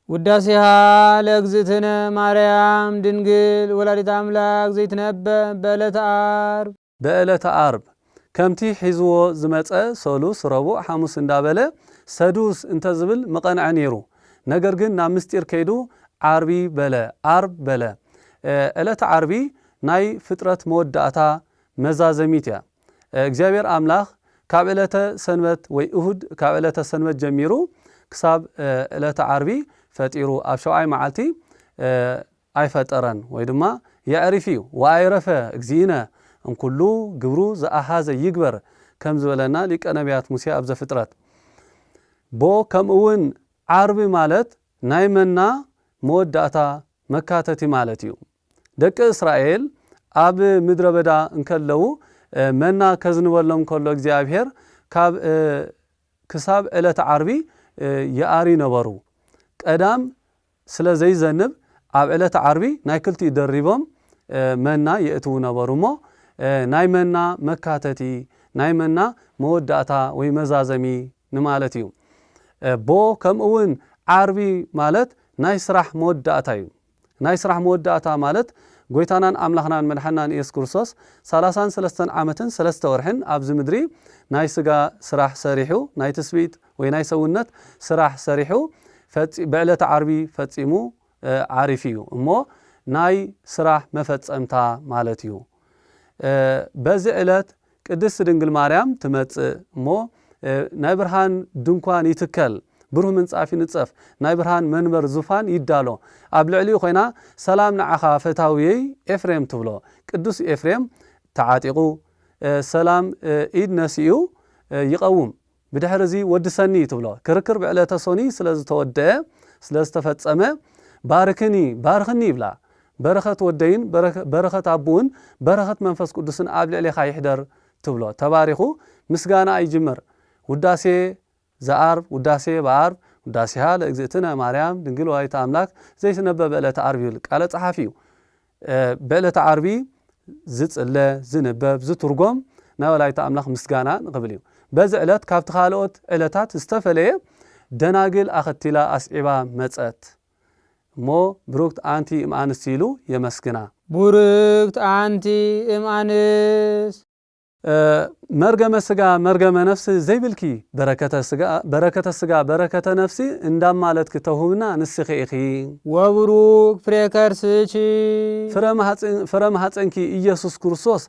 ውዳሴሃ ለእግዝእትነ ማርያም ድንግል ወላዲተ አምላክ ዘይትነበብ በዕለተ ዓርብ ከምቲ ሒዝዎ ዝመፀ ሰሉስ ረቡዕ ሐሙስ እንዳበለ ሰዱስ እንተዝብል መቐንዐ ነይሩ። ነገር ግን ናብ ምስጢር ከይዱ ዓርቢ በለ ዕለተ ዓርቢ ናይ ፍጥረት መወዳእታ መዛዘሚት እያ። እግዚአብሔር አምላኽ ካብ ዕለተ ሰንበት ወይ እሁድ ካብ ዕለተ ሰንበት ጀሚሩ ክሳብ ዕለተ ዓርቢ ፈጢሩ ኣብ ሸውዓይ መዓልቲ ኣይፈጠረን ወይ ድማ የዕሪፍ እዩ ወኣይረፈ እግዚእነ እንኩሉ ግብሩ ዘአሃዘ ይግበር ከም ዝበለና ሊቀ ነቢያት ሙሴ ኣብ ዘፍጥረት ቦ ከምኡውን ዓርቢ ማለት ናይ መና መወዳእታ መካተቲ ማለት እዩ። ደቂ እስራኤል ኣብ ምድረ በዳ እንከለዉ መና ከዝንበሎም ከሎ እግዚአብሔር ካብ ክሳብ ዕለተ ዓርቢ የአሪ ነበሩ። ቀዳም ስለ ዘይዘንብ ኣብ ዕለተ ዓርቢ ናይ ክልቲ ደሪቦም መና የእትው ነበሩ ሞ ናይ መና መካተቲ ናይ መና መወዳእታ ወይ መዛዘሚ ንማለት እዩ። ቦ ከምኡውን ዓርቢ ማለት ናይ ስራሕ መወዳእታ እዩ። ናይ ስራሕ መወዳእታ ማለት ጎይታናን አምላኽናን መድሓናን ኢየሱስ ክርስቶስ 33 ዓመትን 3 ወርሕን ኣብዚ ምድሪ ናይ ስጋ ስራሕ ሰሪሑ ናይ ትስብእት ወይ ናይ ሰውነት ስራሕ ሰሪሑ በዕለተ ዓርቢ ፈጺሙ ዓሪፍ እዩ እሞ ናይ ስራሕ መፈጸምታ ማለት እዩ። በዚ ዕለት ቅድስት ድንግል ማርያም ትመጽእ እሞ ናይ ብርሃን ድንኳን ይትከል ብሩህ ምንጻፍ ይንጸፍ ናይ ብርሃን መንበር ዙፋን ይዳሎ ኣብ ልዕሊኡ ኮይና ሰላም ንዓኻ ፈታዊይ ኤፍሬም ትብሎ ቅዱስ ኤፍሬም ተዓጢቁ ሰላም ኢድ ነሲኡ ይቀውም ብድሕሪዚ ወድሰኒ ትብሎ ክርክር ብዕለተ ሶኒ ስለዝተወደአ ስለዝተፈጸመ ባርክኒ ይብላ በረኸት ወደይን በረኸት አቡን በረኸት መንፈስ ቅዱስን ኣብ ልዕሊኻ ይሕደር ትብሎ ተባሪኹ ምስጋና ይጅምር ውዳሴ ዘዓርብ ውዳሴ በዓርብ ውዳሴሃ ለእግዝእትነ ማርያም ድንግል ወላዲተ አምላክ ዘይትነበብ በዕለተ ዓርቢ ይብል ቃለ ጸሓፊ እዩ። በዕለተ ዓርቢ ዝጽለ ዝንበብ ዝትርጎም ናይ ወላዲተ አምላክ ምስጋና ንቕብል እዩ። በዚ ዕለት ካብቲ ካልኦት ዕለታት ዝተፈለየ ደናግል ኣኸቲላ ኣስዒባ መጸት እሞ ብሩክት አንቲ እምአንስ ኢሉ የመስግና ቡርክት አንቲ እምአንስ መርገመ ስጋ መርገመ ነፍስ ዘይብልኪ በረከተ ስጋ በረከተ ነፍሲ እንዳማለት ከተውህብና ንስኺ ኢኺ ወብሩክ ፍሬ ከርስኪ ፍረ ማህፀንኪ ኢየሱስ ክርስቶስ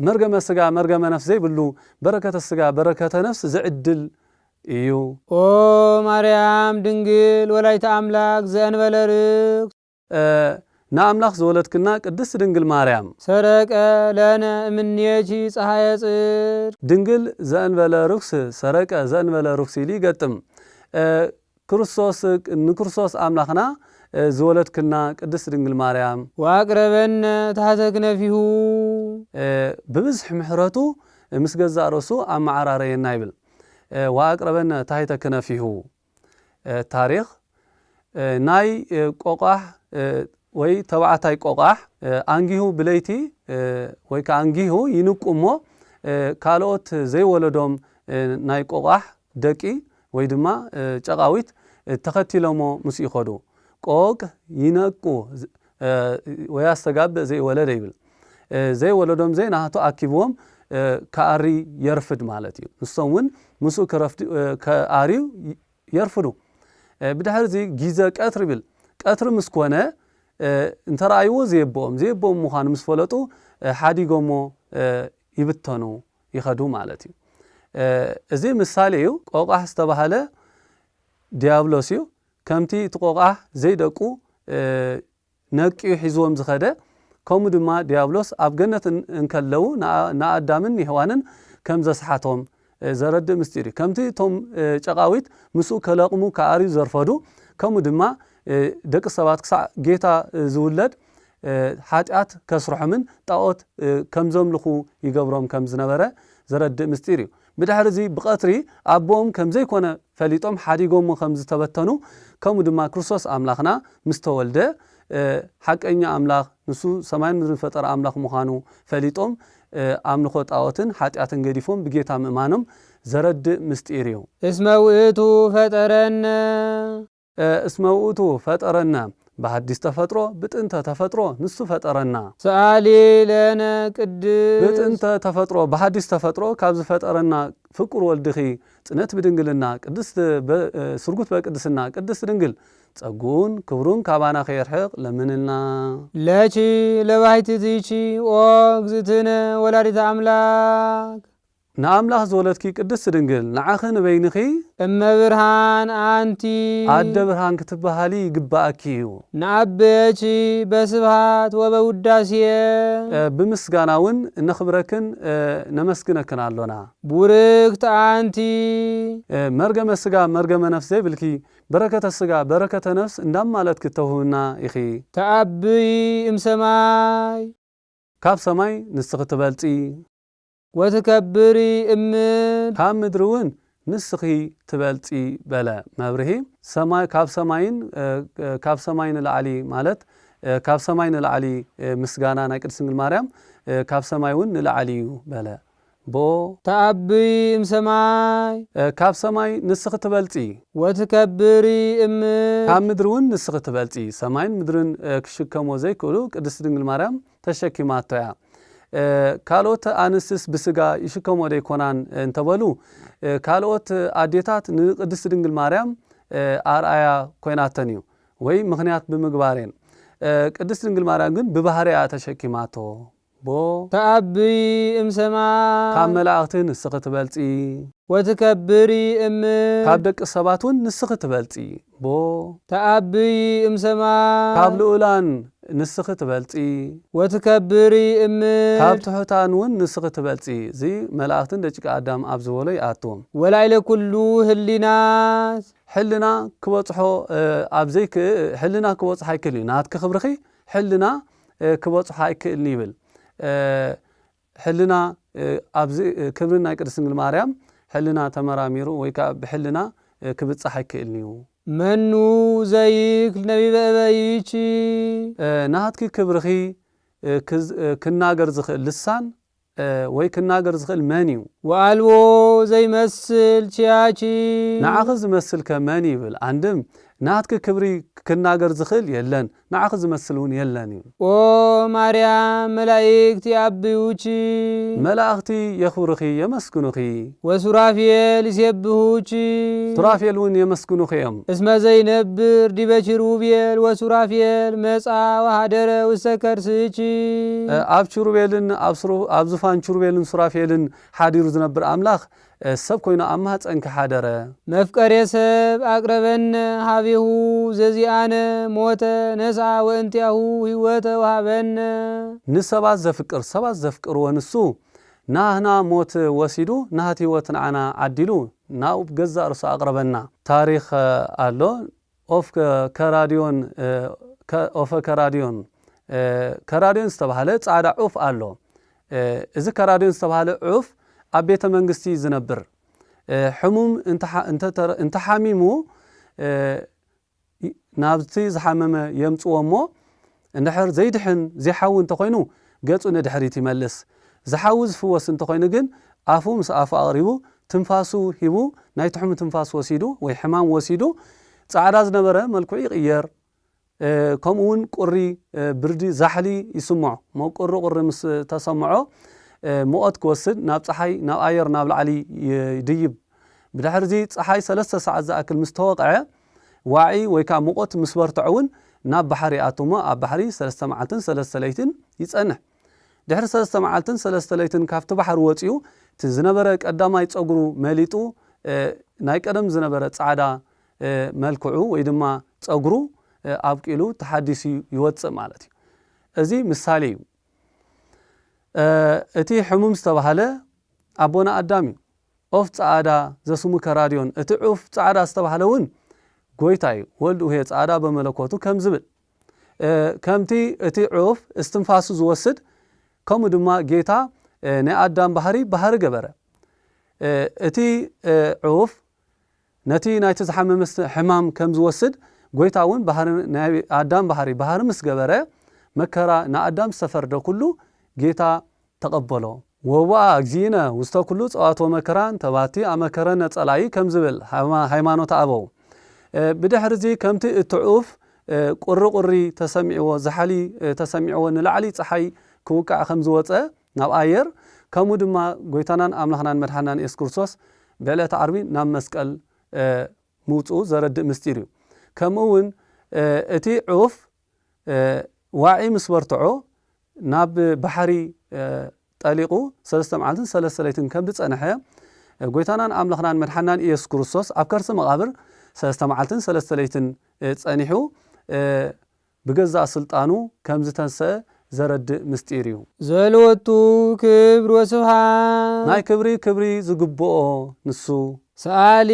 መርገመ ስጋ መርገመ ነፍስ ዘይብሉ በረከተ ስጋ በረከተ ነፍስ ዝዕድል እዩ። ኦ ማርያም ድንግል ወላዲተ አምላክ ዘእንበለ ርክስ ናአምላኽ ዘወለድክና ቅድስት ድንግል ማርያም ሰረቀ ለነ እምኔቺ ፀሐየ ጽድቅ ድንግል ዘእንበለ ርክስ ሰረቀ ዘእንበለ ርክስ ኢሊ ገጥም ንክርስቶስ አምላኽና ዘወለድክና ቅድስት ድንግል ማርያም ወአቅረበነ ታሕተ ክነፊሁ ብብዝሕ ምሕረቱ ምስ ገዛእ ርእሱ ኣመዓራረየና ይብል ወአቅረበነ ታሕተ ክነፊሁ ታሪኽ ናይ ቆቋሕ ወይ ተባዕታይ ቆቋሕ አንጊሁ ብለይቲ ወይ ከአንጊሁ ይንቁሞ ካልኦት ዘይወለዶም ናይ ቆቋሕ ደቂ ወይ ድማ ጨቃዊት ተኸቲሎሞ ምስ ይኸዱ ቆቅ ይነቁ ወይ አስተጋብ ዘይወለደ ይብል ዘይወለዶም ዘይናህቶ አኪብዎም ከአሪ የርፍድ ማለት እዩ ንሶምን ምሱ ከአሪው የርፍዱ ብድሕሪ እዚ ጊዜ ቀትር ይብል ቀትር ምስ ኮነ እንተራእይዎ ዘይቦም ምዃኑ ምስ ፈለጡ ሓዲጎሞ ይብተኑ ይኸዱ ማለት እዩ እዚ ምሳሌ እዩ ቆቋሕ ዝተባሃለ ዲያብሎስ እዩ ከምቲ እቲ ቆቋሕ ዘይደቁ ነቂዩ ሒዝዎም ዝኸደ ከምኡ ድማ ዲያብሎስ ኣብ ገነት እንከለው ንኣዳምን ሔዋንን ከም ዘስሓቶም ዘረድእ ምስጢር እዩ ከምቲ እቶም ጨቃዊት ምስኡ ከለቕሙ ከአርዩ ዘርፈዱ ከምኡ ድማ ደቂ ሰባት ክሳዕ ጌታ ዝውለድ ሓጢአት ከስርሖምን ጣዖት ከም ዘምልኹ ይገብሮም ከም ዝነበረ ዘረድእ ምስጢር እዩ ብድሕሪ እዚ ብቀትሪ ኣቦም ከም ዘይኮነ ፈሊጦም ሓዲጎሞ ከም ዝተበተኑ ከምኡ ድማ ክርስቶስ ኣምላኽና ምስ ተወልደ ሓቀኛ ኣምላኽ ንሱ ሰማይን ምድርን ፈጠረ ኣምላኽ ምዃኑ ፈሊጦም ኣምልኾ ጣዖትን ሓጢአትን ገዲፎም ብጌታ ምእማኖም ዘረድእ ምስጢር እዩ እስመ ውእቱ ፈጠረነ እስመ ውእቱ ፈጠረና በሐዲስ ተፈጥሮ ብጥንተ ተፈጥሮ ንሱ ፈጠረና ሰአሊ ለነ ቅድስ ብጥንተ ተፈጥሮ በሐዲስ ተፈጥሮ ካብ ዝፈጠረና ፍቁር ወልድኺ ጽነት ብድንግልና ቅድስት ስርጉት በቅድስና ቅድስት ድንግል ጸጉን ክብሩን ካባና ኸይርሕቕ ለምንልና ለቺ ለባሕቲ ዚቺ ኦ እግዝእትነ ወላዲተ አምላክ ንኣምላኽ ዝወለድኪ ቅድስት ድንግል ንዓኺ ንበይንኺ እመብርሃን አንቲ ኣደ ብርሃን ክትበሃሊ ይግባእኪ እዩ ንዓበየቺ በስብሃት ወበውዳሴየ ብምስጋና እውን ነኽብረክን ነመስግነክን ኣሎና ቡርክት አንቲ መርገመ ስጋ መርገመ ነፍስ ዘይብልኪ በረከተ ስጋ በረከተ ነፍስ እንዳማለት ክትተውህብና ኢኺ ተአብይ እምሰማይ ካብ ሰማይ ንስኺ ትበልፂ ወትከብሪ እምድ ካብ ምድሪ እውን ንስኺ ትበልፂ በለ መብርሂ ሰማይ ካብ ሰማይ ንላዕሊ ማለት ካብ ሰማይ ንላዕሊ ምስጋና ናይ ቅድስት ድንግል ማርያም ካብ ሰማይ እውን ንላዕሊ እዩ በለ ቦ ተአብይ እምሰማይ ካብ ሰማይ ንስኺ ትበልፂ ወትከብሪ እምድ ካብ ምድሪ እውን ንስኺ ትበልፂ ሰማይን ምድርን ክሽከሞ ዘይክእሉ ቅድስት ድንግል ማርያም ተሸኪማቶ እያ ካልኦት አንስትስ ብስጋ ይሽከሞ ደይኮናን እንተበሉ ካልኦት አዴታት ንቅድስት ድንግል ማርያም አርአያ ኮይናተን እዩ ወይ ምክንያት ብምግባሬን ቅድስት ድንግል ማርያም ግን ብባህርያ ተሸኪማቶ ቦ ተአብይ እምሰማይ ካብ መላእክቲ ንስኺ ትበልፂ ወትከብሪ እምድ ካብ ደቂ ሰባት እውን ንስኺ ትበልፂ ቦ ተአብይ እምሰማይ ካብ ልኡላን ንስኺ ትበልፂ ወትከብሪ እምድ ካብ ትሑታን እውን ንስኺ ትበልፂ እዚ መላእክትን ደቂቀ አዳም ኣብ ዝበሎ ይኣትዎም ወላዕለ ኩሉ ህሊናት ሕልና ክበፅሖ ኣብ ዘይክእል ሕልና ክበፅሖ ኣይክእል እዩ ናትክ ክብርኺ ሕልና ክበፅሖ ኣይክእልኒ ይብል ሕልና ኣብዚ ክብሪ ናይ ቅድስት ድንግል ማርያም ሕልና ተመራሚሩ ወይ ከዓ ብሕልና ክብፅሕ ኣይክእልኒ እዩ መኑ ዘይክል ነቢበ እበይቺ ናትኪ ክብርኺ ክናገር ዝኽእል ልሳን ወይ ክናገር ዝኽእል መን እዩ ወአልቦ ዘይመስል ችያቺ ንዓኺ ዝመስል ከመን ይብል አንድም ናትክ ክብሪ ክናገር ዝኽእል የለን ንዓኺ ዝመስል እውን የለን እዩ ኦ ማርያም መላእክቲ ያብዩቺ መላእክቲ የኽብሩኺ የመስግኑኺ ወሱራፌል ይሴብሑቺ ሱራፌል እውን የመስግኑኺ እዮም እስመ ዘይነብር ዲበ ኪሩቤል ወሱራፌል መጻ ወሃደረ ውስተ ከርስቺ ኣብ ኪሩቤልን ኣብ ዙፋን ኪሩቤልን ሱራፌልን ሓዲሩ ዝነብር ኣምላኽ ሰብ ኮይኑ ኣብ ማህፀንኪ ሓደረ መፍቀሬ ሰብ አቅረበነ ሃቤሁ ዘዚአነ ሞተ ነስአ ወእንቲያሁ ህይወተ ወሃበነ ንሰባት ዘፍቅር ሰባት ዘፍቅርዎ ንሱ ናህና ሞት ወሲዱ ናህት ህይወት ንዓና ዓዲሉ ናኡ ገዛእ ርሱ አቅረበና ታሪክ ኣሎ ኦፍ ከራዲዮን ዝተባሃለ ጻዕዳ ዑፍ ኣሎ እዚ ከራዲዮን ዝተባሃለ ዑፍ ኣብ ቤተ መንግስቲ ዝነብር ሕሙም እንተሓሚሙ ናብቲ ዝሓመመ የምጽዎ እሞ እንድሕር ዘይድሕን ዘይሓዊ እንተኾይኑ ገጹ ንድሕሪት ይመልስ ዝሓዊ ዝፍወስ እንተኾይኑ ግን ኣፉ ምስ ኣፉ ኣቕሪቡ ትንፋሱ ሂቡ ናይ ትሕሙ ትንፋስ ወሲዱ ወይ ሕማም ወሲዱ ጻዕዳ ዝነበረ መልክዑ ይቕየር ከምኡውን ቁሪ ብርዲ ዛሕሊ ይስምዖ ቁሪ ምስ ተሰምዖ ሙቐት ክወስድ ናብ ፀሓይ ናብ ኣየር ናብ ላዕሊ ይድይብ ብድሕሪ እዚ ፀሓይ 3 ሰዓት ዝኣክል ምስ ተወቕዐ ዋዒ ወይ ከዓ ሙቐት ምስ በርትዖ እውን ናብ ባሕሪ ኣቱሞ ኣብ ባሕሪ 3 መዓልትን 3 ለይትን ይጸንሕ ድሕሪ 3 መዓልትን 3 ለይትን ካብቲ ባሕሪ ወፂኡ እቲ ዝነበረ ቀዳማይ ፀጉሩ መሊጡ ናይ ቀደም ዝነበረ ጻዕዳ መልክዑ ወይ ድማ ፀጉሩ ኣብቂሉ ተሓዲሱ ይወፅእ ማለት እዩ እዚ ምሳሌ እዩ እቲ ሕሙም ዝተባሃለ ኣቦና ኣዳም እዩ ኦፍ ጻዕዳ ዘስሙ ከራድዮን እቲ ዑፍ ጻዕዳ ዝተባሃለ እውን ጎይታ እዩ ወልድ ውሄ ጻዕዳ በመለኮቱ ከም ዝብል ከምቲ እቲ ዑፍ እስትንፋሱ ዝወስድ ከምኡ ድማ ጌታ ናይ ኣዳም ባህሪ ገበረ እቲ ዑፍ ነቲ ናይቲ ዝሓመመ ሕማም ከም ዝወስድ ጎይታ እውን ናይ ኣዳም ባህሪ ምስ ገበረ መከራ ንኣዳም ዝተፈርደ ኩሉ ጌታ ተቐበሎ ወዋ እግዚእነ ውስተ ኩሉ ጸዋት ወመከራን ተባቲ ኣመከረ ነጸላይ ከም ዝብል ሃይማኖት ኣበው ብድሕሪ እዚ ከምቲ እትዑፍ ቁሪ ተሰሚዕዎ ዝሓሊ ተሰሚዕዎ ንላዕሊ ፀሓይ ክውቃዕ ከም ዝወፀ ናብ ኣየር ከምኡ ድማ ጎይታናን ኣምላኽናን መድሓናን ኢየሱስ ክርስቶስ ብዕለተ ዓርቢ ናብ መስቀል ምውፅኡ ዘረድእ ምስጢር እዩ ከምኡውን እቲ ዑፍ ዋዒ ምስ በርትዖ ናብ ባሕሪ ጠሊቁ 3 መዓልትን 3 ለይትን ከም ዝጸንሐ ጎይታናን ኣምላኽናን መድሓናን ኢየሱስ ክርስቶስ ኣብ ከርሲ መቓብር 3 መዓልትን 3 ለይትን ጸኒሑ ብገዛእ ስልጣኑ ከም ዝተንስአ ዘረድእ ምስጢር እዩ ዘለወቱ ክብር ወስብሃት ናይ ክብሪ ዝግብኦ ንሱ ሰአሊ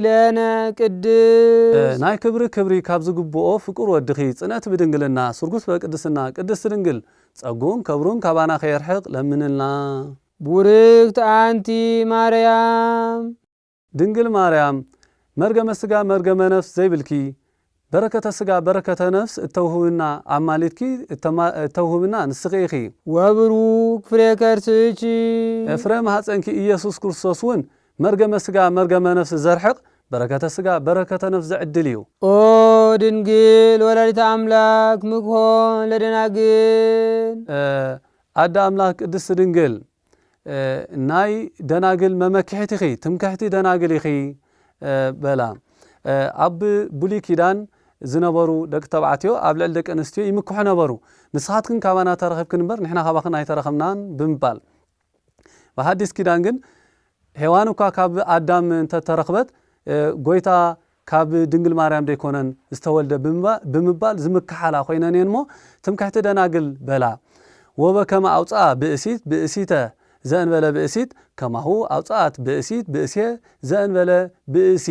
ለነ ቅድስ ናይ ክብሪ ካብ ዝግብኦ ፍቁር ወድኺ ጽነት ብድንግልና ስርጉስ በቅድስና ቅድስት ድንግል ጸጉን ከብሩን ካባና ኸይርሕቕ ለምንልና ቡርክት አንቲ ማርያም ድንግል ማርያም መርገመ ሥጋ መርገመ ነፍስ ዘይብልኪ በረከተ ሥጋ በረከተ ነፍስ እተውህብና ኣማሊትኪ እተውህብና ንስኺኺ ወብሩክ ፍሬ ከርስኪ ፍሬ ማህፀንኪ ኢየሱስ ክርስቶስ እውን መርገመ ሥጋ መርገመ ነፍስ ዘርሕቕ በረከተ ሥጋ በረከተ ነፍስ ዘዕድል እዩ ኦ ድንግል ወላዲተ ኣምላክ ምክሆን ለደናግል ኣዳ ኣምላክ ቅድስት ድንግል ናይ ደናግል መመክሕቲ ኢኺ ትምክሕቲ ደናግል ኢኺ በላ ኣብ ብሉይ ኪዳን ዝነበሩ ደቂ ተባዕትዮ ኣብ ልዕሊ ደቂ ኣንስትዮ ይምክሑ ነበሩ ንስኻትክን ካባና ተረኺብክን እምበር ንሕና ካባኽን ኣይተረኸብናን ብምባል ብሓዲስ ኪዳን ግን ሔዋን እኳ ካብ ኣዳም እንተተረኽበት ጎይታ ካብ ድንግል ማርያም ደይኮነን ዝተወልደ ብምባል ዝምክሓላ ኮይነን እየን እሞ ትምክሕቲ ደናግል በላ ወበከመ ኣውፅኣ ብእሲተ ዘእንበለ ብእሲት ከማሁ ኣውፅኣት ብእስየ ዘእንበለ ብእሲ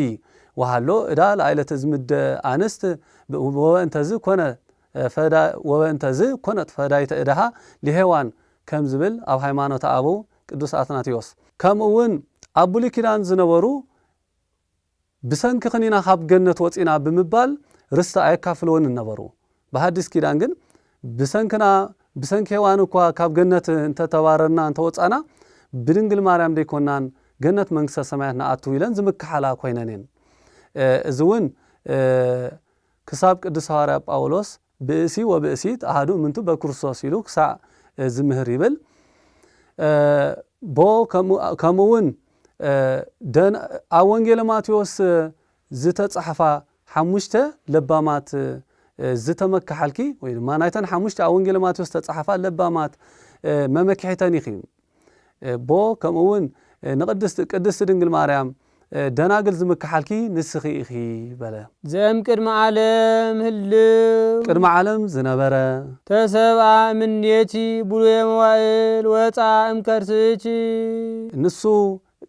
ወሃሎ እዳ ለዓይለተ ዝምደ ኣንስት ወበእንተዝ ኮነት ፈዳይተ እዳሃ ለሔዋን ከም ዝብል ኣብ ሃይማኖት ኣበው ቅዱስ አትናቴዎስ ከምኡውን ኣብ ብሉይ ኪዳን ዝነበሩ ብሰንኪ ኽኒና ካብ ገነት ወፂና ብምባል ርስቲ ኣይካፍልዎን ነበሩ ብሓዲስ ኪዳን ግን ብሰንኪ ሔዋን እኳ ካብ ገነት እንተተባረርና እንተወፃና ብድንግል ማርያም ደይኮናን ገነት መንግስተ ሰማያት ንኣቱ ኢለን ዝምክሓላ ኮይነን እየን እዚ እውን ክሳብ ቅዱስ ሐዋርያ ጳውሎስ ብእሲ ወብእሲት ኣሃዱ ምንቱ በክርስቶስ ኢሉ ክሳዕ ዝምህር ይብል ቦ ከምኡውን ኣብ ወንጌለ ማቴዎስ ዝተጻሕፋ 5 ለባማት ዝተመክሓልኪ ወይ ድማ ናይተን 5 ኣብ ወንጌለ ማቴዎስ ዝተጻሕፋ ለባማት መመክሒተን ኢኺ ቦ ከምኡውን ንቅድስት ድንግል ማርያም ደናግል ዝምክሓልኪ ንስኺ ኢኺ በለ ዘም ቅድመ ዓለም ህልው ቅድመ ዓለም ዝነበረ ተሰብአ ምንየቲ ብሉየ መዋእል ወፃ እምከርስኪ ንሱ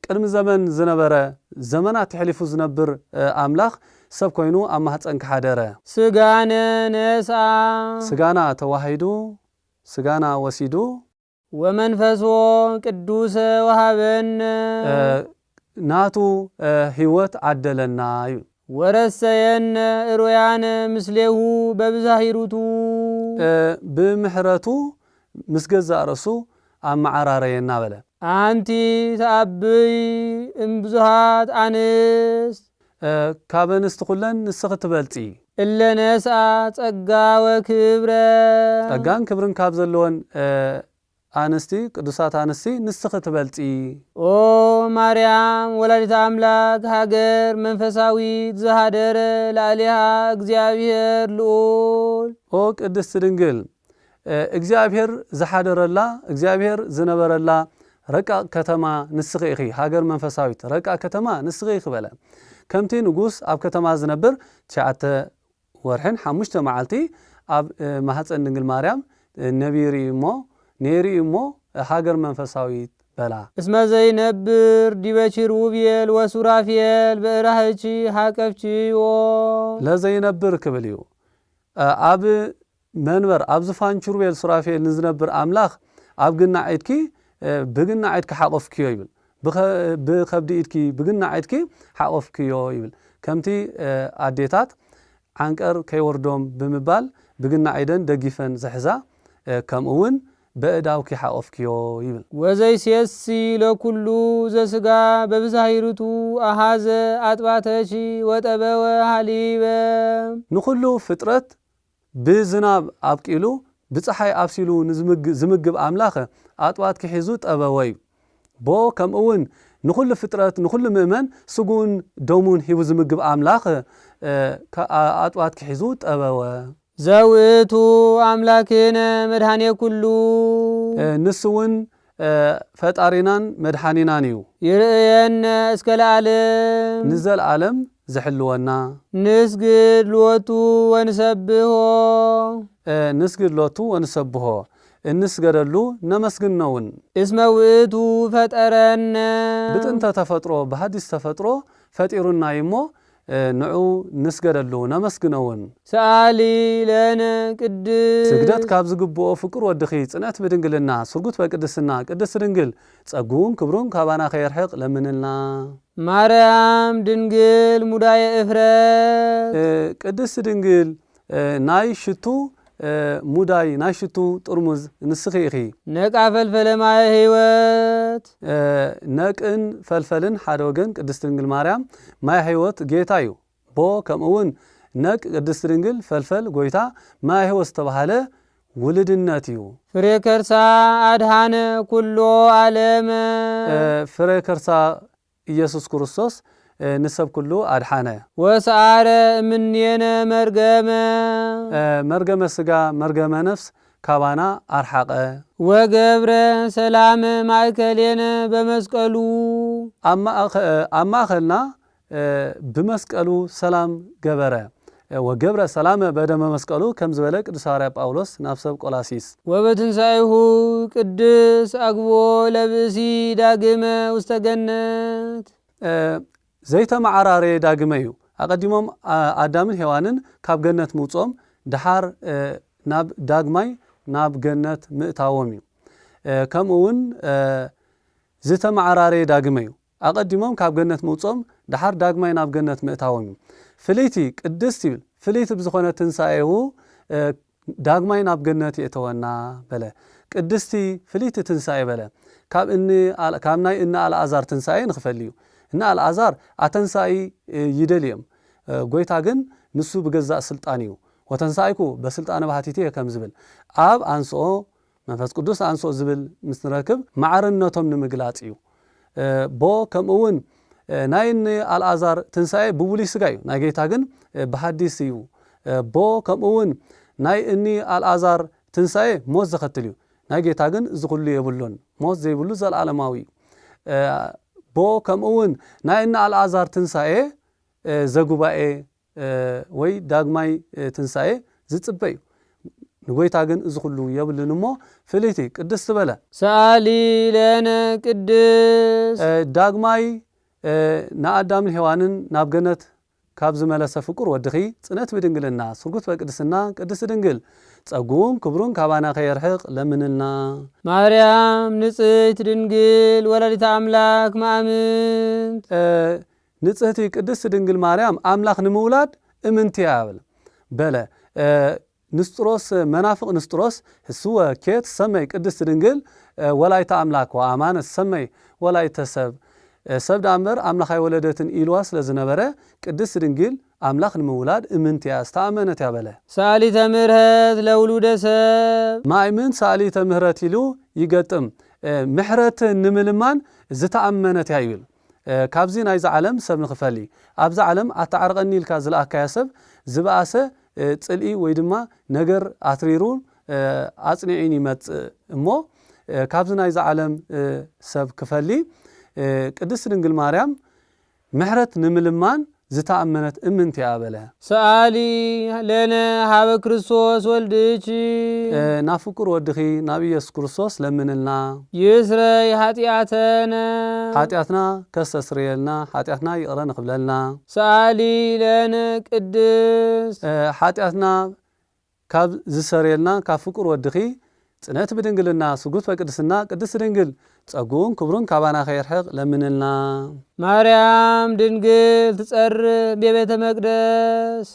ቅድሚ ዘመን ዝነበረ ዘመናት ተሕሊፉ ዝነብር ኣምላኽ ሰብ ኮይኑ ኣብ ማህፀንካ ሓደረ ስጋነ ነስአ ስጋና ተዋሂዱ ስጋና ወሲዱ ወመንፈሶ ቅዱሰ ወሃበነ ናቱ ህይወት ዓደለና እዩ ወረሰየን ሩያን ምስሌሁ በብዛሂሩቱ ብምሕረቱ ምስገዛ ርሱ አማዓራረየና በለ አንቲ ተአብይ እምብዙሃት አንስት ካብንስት ኩለን ንስኽ ትበልፂ እለነስአ ጸጋ ወክብረ ጸጋን ክብርን ካብ ዘለወን አንስቲ ቅዱሳት አንስቲ ንስኽ ትበልፂ ኦ ማርያም ወላዲተ አምላክ ሀገር መንፈሳዊት ዘሃደረ ላዕሌሃ እግዚአብሔር ልዑል ኦ ቅድስት ድንግል እግዚአብሔር ዝሓደረላ እግዚአብሔር ዝነበረላ ረቃቅ ከተማ ንስኺ ኢኺ ሃገር መንፈሳዊት ረቃቅ ከተማ ንስኺ ኢኺ በለ ከምቲ ንጉስ ኣብ ከተማ ዝነብር 9 ወርሕን 5 መዓልቲ ኣብ ማህፀን ድንግል ማርያም ነቢሪ እሞ ኔሪ እሞ ሃገር መንፈሳዊት በላ እስመ ዘይነብር ዲበችር ውብየል ወሱራፊየል በእራህቺ ሃቀፍቺዎ ለዘይነብር ክብል እዩ ኣብ መንበር ኣብ ዝፋን ችሩቤል ሱራፊየል ንዝነብር ኣምላኽ ኣብ ግና ዒድኪ ብግና ዒድኪ ሓቆፍክዮ ይብል ብከብዲ ኢድኪ ብግና ዒድኪ ሓቆፍክዮ ይብል ከምቲ ኣዴታት ዓንቀር ከይወርዶም ብምባል ብግና ዒደን ደጊፈን ዘሕዛ ከምኡውን በእዳውኪ ሓቆፍክዮ ይብል ወዘይሴሲ ለኩሉ ዘስጋ በብዛሂሩቱ አሃዘ አጥባተቺ ወጠበወ ሃሊበ ንኩሉ ፍጥረት ብዝናብ ኣብቂሉ ብፀሓይ ኣብሲሉ ዝምግብ ኣምላኽ ኣጥባት ክሒዙ ጠበወ እዩ ቦ ከምኡውን ንኩሉ ፍጥረት ንኩሉ ምእመን ስጉን ደሙን ሂቡ ዝምግብ ኣምላኽ ኣጥባት ክሒዙ ጠበወ ዘውእቱ አምላክነ መድኃኔ ኩሉ ንስውን ፈጣሪናን መድኃኒናን እዩ ይርእየነ እስከ ለዓለም ንዘለዓለም ዝሕልወና ንስግድ ልወቱ ወንሰብሖ ንስግድ ሎቱ ወንሰብሖ እንስገደሉ ነመስግነውን እስመ ውእቱ ፈጠረነ ብጥንተ ተፈጥሮ በሃዲስ ተፈጥሮ ፈጢሩና ይሞ ንዑ ንስገደሉ ነመስግነውን ሰአሊ ለነ ቅድስ ስግደት ካብ ዝግብኦ ፍቅር ወድኺ ጽነት ብድንግልና ስርጉት በቅድስና ቅድስት ድንግል ጸጉን ክብሩን ካባና ከየርሕቅ ለምንልና ማርያም ድንግል ሙዳየ እፍረት ቅድስት ድንግል ናይ ሽቱ ሙዳይ ናይ ሽቱ ጥርሙዝ ንስኺ ኢኺ ነቃ ፈልፈለ ማየ ህይወት ነቅን ፈልፈልን ሓደ ወገን ቅድስት ድንግል ማርያም ማየ ህይወት ጌታ እዩ ቦ ከምኡውን ነቅ ቅድስት ድንግል ፈልፈል ጎይታ ማየ ህይወት ዝተባሃለ ውልድነት እዩ ፍሬ ከርሳ አድሃነ ኩሎ ዓለመ ፍሬ ከርሳ ኢየሱስ ክርስቶስ ንሰብ ኩሉ አድሓነ ወሰአረ እምኔነ መርገመ መርገመ ስጋ መርገመ ነፍስ ካባና አርሓቀ ወገብረ ሰላም ማእከሌነ በመስቀሉ አማኸልና በመስቀሉ ሰላም ገበረ ወገብረ ሰላም በደመ መስቀሉ ከም ዝበለ ቅዱስ ሐዋርያ ጳውሎስ ናብ ሰብ ቆላሲስ ወበትንሳኤሁ ቅዱስ አግቦ ለብእሲ ዳግመ ውስተ ገነት ዘይተመዓራረ ዳግመ እዩ አቀዲሞም አዳምን ሔዋንን ካብ ገነት ምውጾም ድሓር ናብ ዳግማይ ናብ ገነት ምእታዎም እዩ ከምኡውን ዝተመዓራረ ዳግመ እዩ አቀዲሞም ካብ ገነት ምውጾም ድሓር ዳግማይ ናብ ገነት ምእታዎም እዩ ፍልይቲ ቅድስት ይብል ፍልይቲ ብዝኾነ ትንሳኤሁ ዳግማይ ናብ ገነት የእተወና በለ ቅድስቲ ፍልይቲ ትንሳኤ በለ ካብ ናይ እና አልዓዛር ትንሳኤ ንኽፈል እዩ እና አልዓዛር አተንሳኢ ይደልዮም ጎይታ ግን ንሱ ብገዛእ ስልጣን እዩ ወተንሳኢኩ በስልጣነ ባህቲቲ ከም ዝብል ኣብ አንስኦ መንፈስ ቅዱስ አንስኦ ዝብል ምስ ንረክብ ማዕርነቶም ንምግላጽ እዩ ቦ ከምኡውን ናይ አልዓዛር ትንሳኤ ብውሉይ ስጋ እዩ ናይ ጌታ ግን ብሃዲስ እዩ ቦ ከምኡውን ናይ እኒ አልዓዛር ትንሳኤ ሞት ዘኸትል እዩ ናይ ጌታ ግን ዝኩሉ የብሉን ሞት ዘይብሉ ዘለዓለማዊ ቦ ከምኡውን ናይ እና አልዓዛር ትንሳኤ ዘጉባኤ ወይ ዳግማይ ትንሳኤ ዝጽበ እዩ ንጎይታ ግን ዝኩሉ የብሉን እሞ ፍልይቲ ቅድስት በለ ሰአሊ ለነ ቅድስ ዳግማይ ንአዳምን ሔዋንን ናብ ገነት ካብ ዝመለሰ ፍቁር ወድኺ ጽነት ብድንግልና ስርጉት በቅድስና ቅድስት ድንግል ጸጉን ክብሩን ካባና ከየርሕቅ ለምንልና ማርያም ንጽሕት ድንግል ወላዲተ አምላክ ማእምንት ንጽህቲ ቅድስት ድንግል ማርያም አምላኽ ንምውላድ እምንትያ በለ ንስጥሮስ መናፍቅ ንስጥሮስ ህስወ ኬት ሰመይ ቅድስት ድንግል ወላይታ አምላክ ወአማነ ሰመይ ወላይተ ሰብ ዳምበር አምላኻይ ወለደትን ኢልዋ ስለዝነበረ ቅድስት ድንግል አምላኽ ንምውላድ እምንትያ ዝተአመነት ያበለ ሰአሊተ ምህረት ለውሉደ ሰብ ማይምን ሰአሊተ ምህረት ኢሉ ይገጥም ምሕረት ንምልማን ዝተአመነት ያይብል ካብዚ ናይዚ ዓለም ሰብ ንኽፈሊ ኣብዚ ዓለም ኣተዓርቀኒ ኢልካ ዝለኣካያ ሰብ ዝበኣሰ ጽልኢ ወይ ድማ ነገር ኣትሪሩ ኣጽኒዒን ይመጽእ እሞ ካብዚ ናይዚ ዓለም ሰብ ክፈሊ ቅድስት ድንግል ማርያም ምሕረት ንምልማን ዝተኣመነት እምንትያ በለ ሰአሊ ለነ ሃበ ክርስቶስ ወልድች ናብ ፍቁር ወድኺ ናብ ኢየሱስ ክርስቶስ ለምንልና ይስረይ ኃጢአተነ ኃጢአትና ከስተስርየልና ኃጢአትና ይቅረ ንኽብለልና ሰአሊ ለነ ቅድስ ኃጢአትና ካብ ዝሰርየልና ካብ ፍቁር ወድኺ ጽነት ብድንግልና ስጉት በቅድስና ቅድስት ድንግል ጸጉን ክብሩን ካባና ኸይርሕቕ ለምንልና ማርያም ድንግል ትጸርብ በቤተ መቅደስ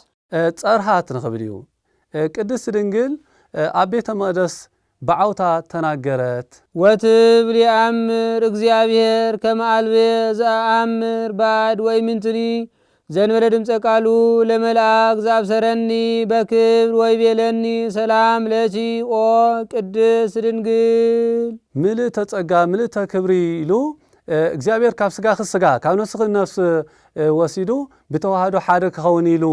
ጸርሃት ንኽብል እዩ ቅድስት ድንግል ኣብ ቤተ መቅደስ በዓውታ ተናገረት ወትብል የአምር እግዚአብሔር ከመ አልቤ ዘአምር ባዕድ ወይ ምንትኒ ዘንበለ ድምፀ ቃሉ ለመልአክ ዘአብሰረኒ በክብር ወይ ቤለኒ ሰላም ለቺ ኦ ቅድስት ድንግል ምልእ ተጸጋ ምልእ ተክብሪ ኢሉ እግዚአብሔር ካብ ስጋ ክስጋ ካብ ነፍሲ ነፍሲ ወሲዱ ብተዋህዶ ሓደ ክኸውን ኢሉ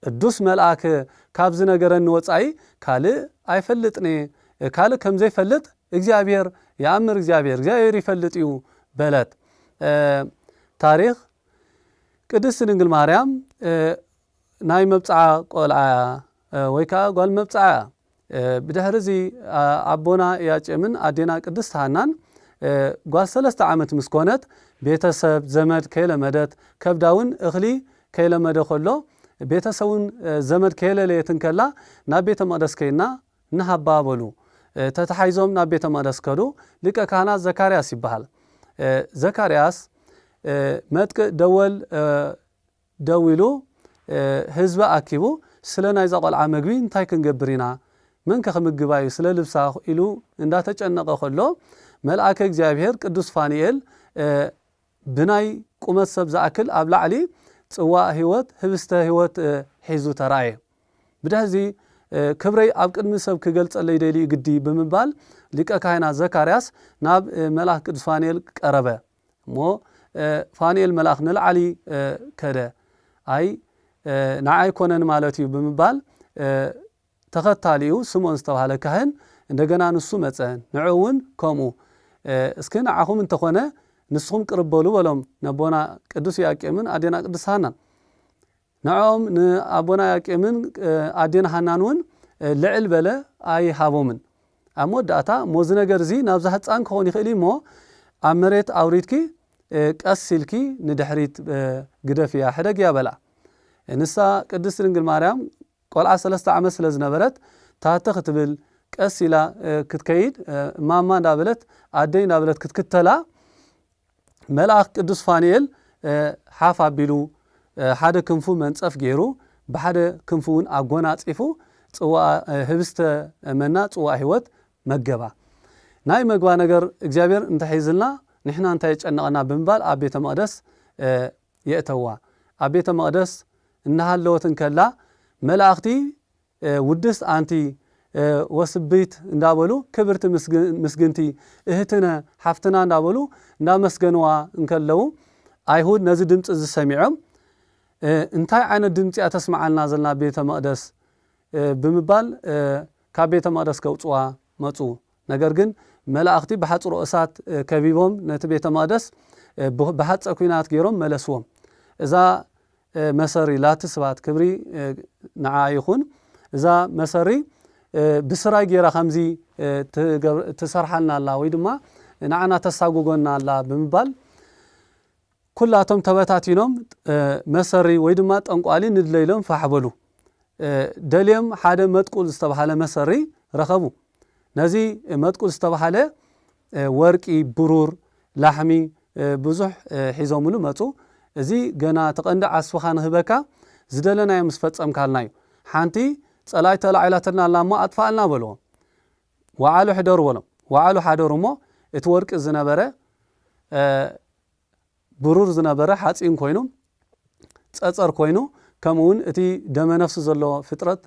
ቅዱስ መልአክ ካብ ዝነገረኒ ወጻኢ ካልእ ኣይፈልጥኒ ካልእ ከም ዘይፈልጥ እግዚአብሔር የአምር እግዚአብሔር ይፈልጥ እዩ በለት ታሪክ ቅድስት ድንግል ማርያም ናይ መብጽዓ ቆልዓ ወይ ከዓ ጓል መብጽዓ ብድሕሪዚ ኣቦና ያጨምን ኣዴና ቅድስት ሃናን ጓል 3 ዓመት ምስ ኮነት ቤተሰብ ዘመድ ከይለመደት ከብዳውን እኽሊ ከይለመደ ከሎ ቤተሰቡን ዘመድ ከይለለየትን ከላ ናብ ቤተ መቅደስ ከይና ንሃባ በሉ ተተሓይዞም ናብ ቤተ መቅደስ ከዱ ሊቀ ካህናት ዘካርያስ ይበሃል ዘካርያስ መጥቅዕ ደወል ደዊሉ ህዝቢ ኣኪቡ ስለ ናይዛ ቆልዓ መግቢ እንታይ ክንገብር ኢና መን ከኽምግባ እዩ ስለ ልብሳ ኢሉ እንዳተጨነቀ ከሎ መልአከ እግዚአብሔር ቅዱስ ፋኒኤል ብናይ ቁመት ሰብ ዝኣክል ኣብ ላዕሊ ጽዋዕ ህይወት ህብስተ ህይወት ሒዙ ተራእየ ብድሕዚ ክብረይ ኣብ ቅድሚ ሰብ ክገልጸለይ ደልዩ ግዲ ብምባል ሊቀ ካህናት ዘካርያስ ናብ መልአክ ቅዱስ ፋኒኤል ቀረበ እሞ ፋኒኤል መልአክ ንላዕሊ ከደ ኣይ ንዓይ ኮነን ማለት እዩ ብምባል ተኸታሊኡ ስምዖን ዝተባሃለ ካህን እንደገና ንሱ መፀ ንዕውን ከምኡ እስኪ ንዓኹም እንተኾነ ንስኹም ቅርበሉ በሎም ንኣቦና ቅዱስ ያቄምን ኣዴና ቅዱስ ሃናን ንዖም ንኣቦና ያቄምን ኣዴና ሃናን እውን ልዕል በለ ኣይሃቦምን ኣብ መወዳእታ ሞዚ ነገር እዚ ናብዛ ህፃን ክኸውን ይኽእል እሞ ኣብ መሬት ኣውሪድኪ ቀስ ኢልኪ ንድሕሪት ግደፍያ ሕደግያ በላ ንሳ ቅድስት ድንግል ማርያም ቆልዓ 3 ዓመት ስለ ዝነበረት ታተ ክትብል ቀስ ኢላ ክትከይድ ማማ እንዳበለት ኣደይ እንዳበለት ክትክተላ መልአክ ቅዱስ ፋኒኤል ሓፍ ኣቢሉ ሓደ ክንፉ መንጸፍ ገይሩ ብሓደ ክንፉ እውን ኣጎናጺፉ ጽዋዕ ህብስተ መና ጽዋዕ ህይወት መገባ ናይ መግባ ነገር እግዚአብሔር እንተሒዝልና ንሕና እንታይ ጨነቀና ብምባል ኣብ ቤተ መቅደስ የእተዋ ኣብ ቤተ መቅደስ እናሃለወትን ከላ መላእክቲ ውድስ ኣንቲ ወስብይት እንዳበሉ ክብርቲ ምስግንቲ እህትነ ሓፍትና እንዳበሉ እንዳመስገንዋ እንከለው ኣይሁድ ነዚ ድምፂ ዝሰሚዖም እንታይ ዓይነት ድምፂ ተስማዓልና ዘለና ቤተ መቅደስ ብምባል ካብ ቤተ መቅደስ ከውፅዋ መፁ ነገር ግን መላእክቲ በሓጽሮ እሳት ከቢቦም ነቲ ቤተ መቅደስ በሓጸ ኩናት ገይሮም መለስዎም እዛ መሰሪ ላቲ ስባት ክብሪ ንዓ ይኹን እዛ መሰሪ ብስራይ ገይራ ከምዚ ትሰርሓልና ኣላ ወይ ድማ ንዓና ተሳጉጎና ኣላ ብምባል ኩላቶም ተበታቲኖም መሰሪ ወይ ድማ ጠንቋሊ ንድለይሎም ፋሕበሉ ደልዮም ሓደ መጥቁል ዝተባሃለ መሰሪ ረኸቡ ነዚ መጥቁል ዝተባሃለ ወርቂ ብሩር ላሕሚ ብዙሕ ሒዞምሉ መፁ እዚ ገና ተቐንዲ ዓስፍኻ ንህበካ ዝደለናዮ ምስ ፈጸምካልናዩ ሓንቲ ጸላይ ተላዒላትና ኣላ እሞ ኣጥፋኣልና በልዎ ወዓሉ ሕደሩ በሎም ወዓሉ ሓደሩ እሞ እቲ ወርቂ ዝነበረ ብሩር ዝነበረ ሓፂን ኮይኑ ጸጸር ኮይኑ ከምኡውን እቲ ደመ ነፍሲ ዘለዎ ፍጥረት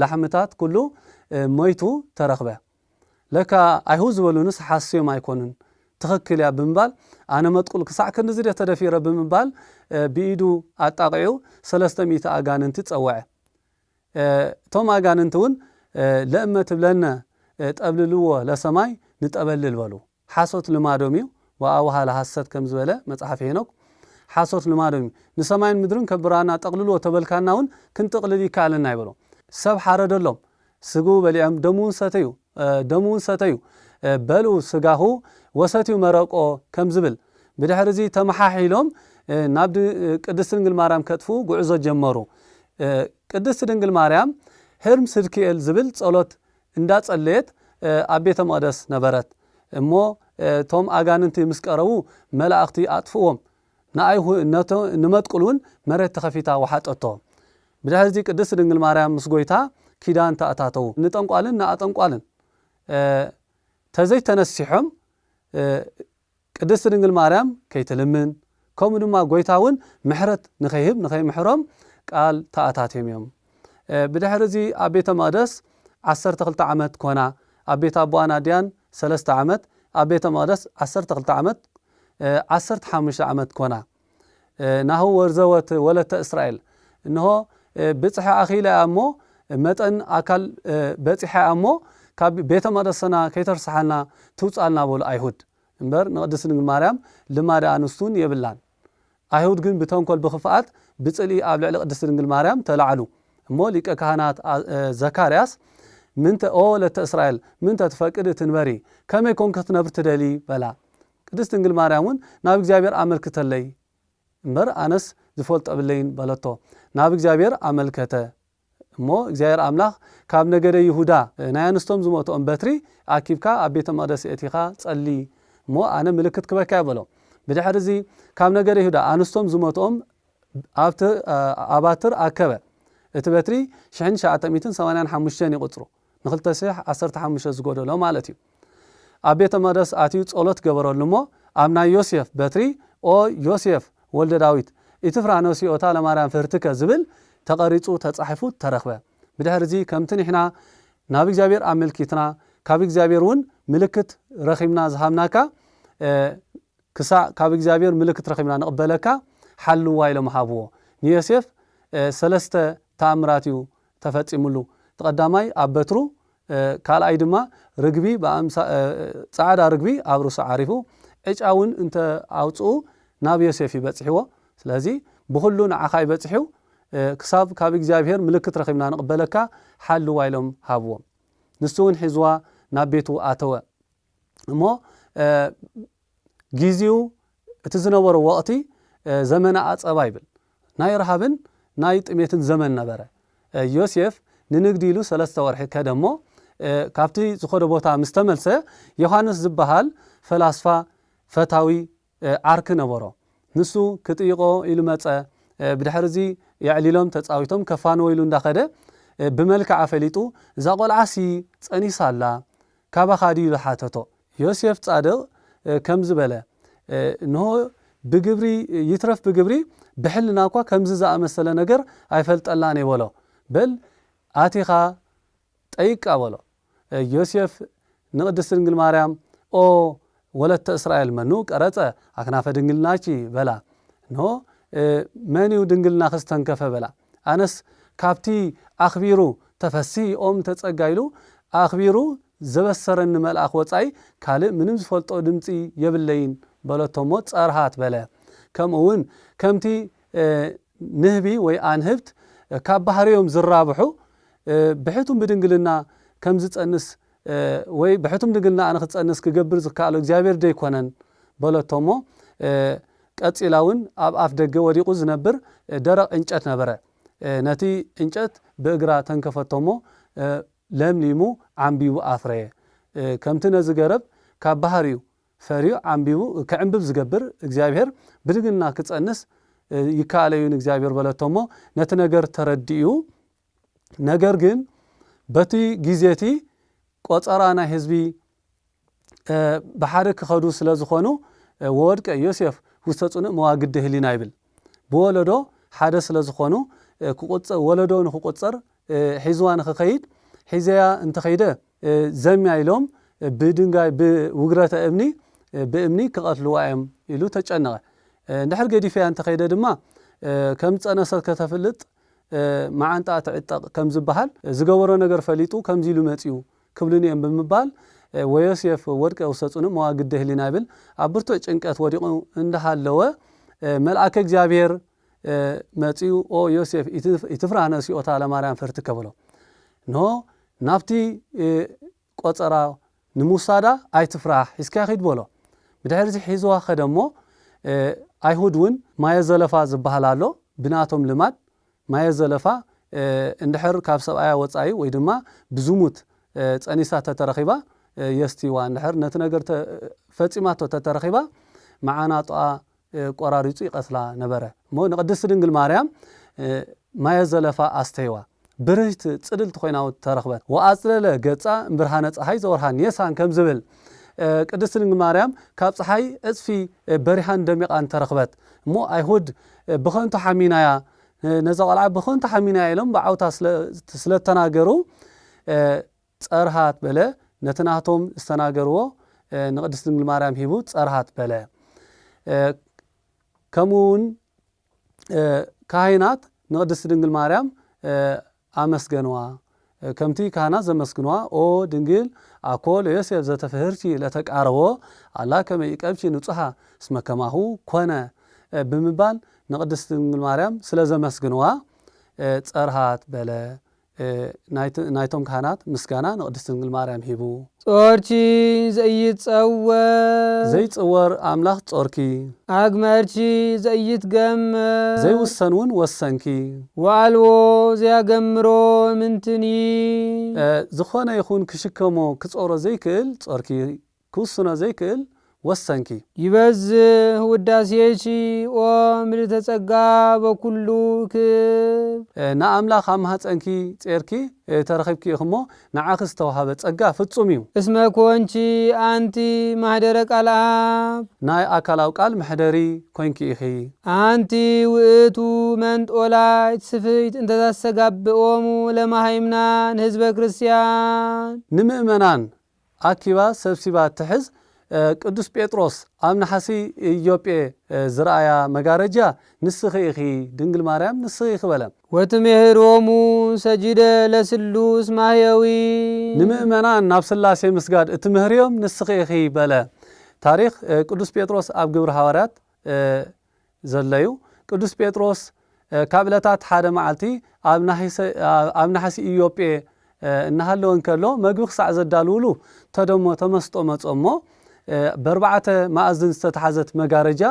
ላሕምታት ኩሉ ሞይቱ ተረኽበ ለካ ኣይሁድ ዝበሉንስ ሓስዮም ኣይኮኑን ትኽክል እያ ብምባል ኣነ መጥቁል ክሳዕ ክንዲ ዝደ ተደፊረ ብምባል ብኢዱ ኣጣቂዑ 300 ኣጋንንቲ ጸወዐ እቶም ኣጋንንቲ እውን ለእመ ትብለነ ጠብልልዎ ለሰማይ ንጠበልል በሉ ሓሶት ልማዶም እዩ ወኣውሃለ ሐሰት ከም ዝበለ መጽሓፍ ሄኖክ ሓሶት ልማዶም ንሰማይን ምድርን ከብራና ጠቕልልዎ ተበልካና እውን ክንጥቕልል ይከኣለና ይበሎ ሰብ ሓረደሎም ስጉ በሊዖም ደሙውን ሰተዩ በልኡ ስጋሁ ወሰትዩ መረቆ ከም ዝብል ብድሕሪ እዚ ተመሓሒሎም ናብ ቅድስት ድንግል ማርያም ከጥፉ ጉዕዞ ጀመሩ ቅድስት ድንግል ማርያም ሕርም ስድክኤል ዝብል ጸሎት እንዳጸለየት ኣብ ቤተ መቅደስ ነበረት እሞ ቶም ኣጋንንቲ ምስ ቀረቡ መላእኽቲ ኣጥፍዎም ንመጥቁል እውን መሬት ተኸፊታ ወሓጠቶ ብድሕሪ እዚ ቅድስት ድንግል ማርያም ምስ ጎይታ ኪዳን ተኣታተው ንጠንቋልን ንኣጠንቋልን ተዘይተነሲሖም ቅድስት ድንግል ማርያም ከይትልምን ከምኡ ድማ ጎይታ እውን ምሕረት ንኸይህብ ንኸይምሕሮም ቃል ተኣታትዮም እዮም ብድሕሪ እዚ ኣብ ቤተ መቅደስ 12 ዓመት ኮና ኣብ ቤት ኣቦኣና ድያን 3 ዓመት ኣብ ቤተ መቅደስ 12 ዓመት 15 ዓመት ኮና ናሁ ወርዘወት ወለተ እስራኤል እንሆ ብጽሐ ኣኺላ እሞ መጠን ኣካል በጽሐ እሞ ካብ ቤተ መቅደስና ከይተርሳሓልና ትውጻልና በሉ ኣይሁድ እምበር ንቅድስት ድንግል ማርያም ልማዳ ኣንስቱን የብላን ኣይሁድ ግን ብተንኮል ብኽፍኣት ብጽልኢ ኣብ ልዕሊ ቅድስት ድንግል ማርያም ተላዕሉ እሞ ሊቀ ካህናት ዘካርያስ ምንተ ወለተ እስራኤል ምንተ ትፈቅድ ትንበሪ ከመይ ኮንከ ትነብር ትደሊ በላ ቅድስት ድንግል ማርያም እውን ናብ እግዚአብሔር ኣመልክተለይ እምበር ኣነስ ዝፈልጦ ብለይን በለቶ ናብ እግዚአብሔር ኣመልከተ እሞ እግዚአብሔር ኣምላኽ ካብ ነገደ ይሁዳ ናይ ኣንስቶም ዝሞትኦም በትሪ ኣኪብካ ኣብ ቤተ መቅደስ እቲኻ ጸሊ እሞ ኣነ ምልክት ክበካ ይበሎ ብድሕሪ እዚ ካብ ነገደ ይሁዳ ኣንስቶም ዝሞትኦም ኣባትር ኣከበ እቲ በትሪ 1985 ይቁጽሩ ን215 ዝጎደሎ ማለት እዩ ኣብ ቤተ መቅደስ ኣትዩ ጸሎት ገበረሉ እሞ ኣብ ናይ ዮሴፍ በትሪ ዮሴፍ ወልደ ዳዊት ኢትፍራኖስ ኦታ ለማርያም ፍርትከ ዝብል ተቐሪጹ ተጻሒፉ ተረኽበ ብድሕሪ እዚ ከምቲ ንሕና ናብ እግዚአብሔር ኣመልኪትና ካብ እግዚአብሔር እውን ምልክት ረኺብና ዝሃብናካ ክሳዕ ካብ እግዚአብሔር ምልክት ረኺብና ንቕበለካ ሓልዋ ኢሎም ሃብዎ ንዮሴፍ 3 ተኣምራት እዩ ተፈጺሙሉ ተቐዳማይ ኣብ በትሩ ካልኣይ ድማ ርግቢ ጻዕዳ ርግቢ ኣብ ርእሱ ዓሪፉ ዕጫውን እንተ ኣውፅኡ ናብ ዮሴፍ ይበጽሕዎ ስለዚ ብኩሉ ንዓኻ ይበጽሑ ክሳብ ካብ እግዚአብሔር ምልክት ረኺብና ንቕበለካ ሓልዋ ኢሎም ሃብዎ ንሱ እውን ሒዝዋ ናብ ቤቱ ኣተወ እሞ ጊዜው እቲ ዝነበሮ ወቕቲ ዘመነ ኣጸባ ይብል ናይ ረሃብን ናይ ጥሜትን ዘመን ነበረ ዮሴፍ ንንግዲ ኢሉ 3 ወርሒ ከደሞ ካብቲ ዝኸደ ቦታ ምስ ተመልሰ ዮሐንስ ዝበሃል ፈላስፋ ፈታዊ ዓርኪ ነበሮ ንሱ ክጥይቆ ኢሉ መጸ ብድሕሪ እዚ የዕሊሎም ተጻዊቶም ከፋንዎ ኢሉ እንዳኸደ ብመልክዓ ፈሊጡ እዛ ቆልዓሲ ጸኒሳላ ካባኻ ድዩ ኢሉ ሓተቶ ዮሴፍ ጻድቕ ከም ዝበለ እንሆ ብግብሪ ይትረፍ ብግብሪ ብሕልና እኳ ከምዚ ዝኣመሰለ ነገር ኣይፈልጠላን ይበሎ በል ኣቲኻ ጠይቃ በሎ ዮሴፍ ንቅድስት ድንግል ማርያም ወለተ እስራኤል መኑ ቀረጸ ኣክናፈ ድንግልናቺ በላ እንሆ መኒው ድንግልና ክስተንከፈ በላ ኣነስ ካብቲ ኣኽቢሩ ተፈሲ ኦም ተጸጋይሉ ኣኽቢሩ ዘበሰረኒ መልኣኽ ወጻይ ካልእ ምንም ዝፈልጦ ድምፂ የብለይን በለቶሞ ጸርሃት በለ ከምኡውን ከምቲ ንህቢ ወይ ኣንህብት ካብ ባህርዮም ዝራብሑ ብሕቱም ብድንግልና ከም ዝጸንስ ወይ ብሕቱም ድንግልና ኣነ ክጸንስ ክገብር ዝከኣሎ እግዚአብሔር ደይኮነን በለቶሞ ቀጺላውን ኣብ ኣፍ ደገ ወዲቁ ዝነብር ደረቕ እንጨት ነበረ ነቲ እንጨት ብእግራ ተንከፈቶሞ ለምሊሙ ዓንቢቡ ኣፍረየ ከምቲ ነዚ ገረብ ካብ ባህሪዩ ፈሪዩ ዓንቢቡ ክዕንብብ ዝገብር እግዚአብሔር ብድንግልና ክጸንስ ይካለዩን እግዚአብሔር በለቶሞ ነቲ ነገር ተረዲኡ ነገር ግን በቲ ጊዜቲ ቆጸራና ህዝቢ በሓደ ክኸዱ ስለ ዝኾኑ ወድቀ ዮሴፍ ውስተ ጽኑዕ መዋግድ ህሊና ይብል ብወለዶ ሓደ ስለ ዝኾኑ ክቁጽር ወለዶ ንክቁጽር ሒዝዋ ንክኸይድ ሒዘያ እንተኸይደ ዘምያ ኢሎም ብድንጋይ ብውግረተ እምኒ ብእምኒ ክቐትልዋ እዮም ኢሉ ተጨነቐ እንድሕር ገዲፍያ እንተኸይደ ድማ ከም ፀነሰት ከተፍልጥ ማዓንጣ ትዕጠቕ ከም ዝበሃል ዝገበሮ ነገር ፈሊጡ ከምዚ ኢሉ መጺኡ ክብልን እዮም ብምባል ወዮሴፍ ወድቀ ውስተ ጽኑዕ መዋግድ ህሊና ይብል ኣብ ብርቱዕ ጭንቀት ወዲቑ እንዳሃለወ መልአከ እግዚአብሔር መጺኡ ኦ ዮሴፍ ኢትፍራህ ነሲኦታ ለማርያም ፈርትከ ብሎ ኖ ናብቲ ቆጸራ ንሙሳዳ ኣይትፍራህ ሒዝካ ኺድ በሎ ብድሕሪ ሒዝዋ ኸደሞ ኣይሁድ እውን ማየ ዘለፋ ዝበሃል ኣሎ ብናቶም ልማድ ማየ ዘለፋ እንድሕር ካብ ሰብኣያ ወጻኢ ወይ ድማ ብዝሙት ጸኒሳ ተተረኺባ የስቲዋ እንድሕር ነቲ ነገር ፈጺማቶ ተተረኺባ መዓናጧ ቆራሪጹ ይቀትላ ነበረ እሞ ንቅድስቲ ድንግል ማርያም ማየ ዘለፋ ኣስተይዋ ብርህት ጽድልቲ ኮይና ተረኽበት ወኣጽለለ ገጻ ብርሃነ ፀሓይ ዘወርሃን የሳን ከም ዝብል ቅድስቲ ድንግል ማርያም ካብ ፀሓይ እጽፊ በሪሃን ደሚቓን ተረኽበት እሞ ኣይሁድ ብኸንቱ ሓሚናያ ነዛ ቆልዓ ብኸንቱ ሓሚናያ ኢሎም ብዓውታ ስለተናገሩ ጸርሃት በለ ነትናቶም ዝተናገርዎ ንቅድስቲ ድንግል ማርያም ሂቡ ጸርሃት በለ ከምውን ካህናት ንቅድስቲ ድንግል ማርያም ኣመስገንዋ ከምቲ ካህናት ዘመስግንዋ ኦ ድንግል ኣኮ ለዮሴፍ ዘተፍህርቲ ለተቃረቦ ኣላ ከመይ ይቀብቺ ንጹሃ እስመ ከማሁ ኮነ ብምባል ንቅድስቲ ድንግል ማርያም ስለ ዘመስግንዋ ጸርሃት በለ ናይቶም ካህናት ምስጋና ንቅድስቲ ድንግል ማርያም ሂቡ ጾርቺ ዘይትጸወር ዘይጽወር ኣምላኽ ጾርኪ ኣግመርቺ ዘይትገመር ዘይውሰን እውን ወሰንኪ ወአልቦ ዘያገምሮ ምንትኒ ዝኾነ ይኹን ክሽከሞ ክጾሮ ዘይክእል ጾርኪ ክውስኖ ዘይክእል ወሰንኪ ይበዝህ ውዳሴቺ ኦ ምልዕተ ጸጋ በኩሉ ክብር ንኣምላኽ ኣብ ማህፀንኪ ጼርኪ ተረኺብኪ ኢኹሞ ንዓኺ ዝተዋሃበ ጸጋ ፍጹም እዩ እስመ ኮንቺ አንቲ ማህደረ ቃል አብ ናይ ኣካላዊ ቃል መሕደሪ ኮንኪ ኢኺ አንቲ ውእቱ መንጦላይት ስፍይት እንተታሰጋብኦሙ ለማሃይምናን ህዝበ ክርስቲያን ንምእመናን ኣኪባ ሰብሲባ ትሕዝ ቅዱስ ጴጥሮስ ኣብ ናሓሲ ኢዮጴ ዝረአያ መጋረጃ ንስኺ ኢኺ ድንግል ማርያም ንስኺ ክበለ ወትምህሮሙ ሰጂደ ለስሉስ ማህያዊ ንምእመናን ናብ ስላሴ ምስጋድ እትምህርዮም ንስኺ ኢኺ በለ ታሪክ ቅዱስ ጴጥሮስ ኣብ ግብረ ሐዋርያት ዘለዩ ቅዱስ ጴጥሮስ ካብ ዕለታት ሓደ መዓልቲ ኣብ ናሓሲ ኢዮጴ እናሃለወን ከሎ መግቢ ክሳዕ ዘዳልውሉ ተደሞ ተመስጦ መጾሞ በርባዕተ ማእዝን ዝተተሓዘት መጋረጃ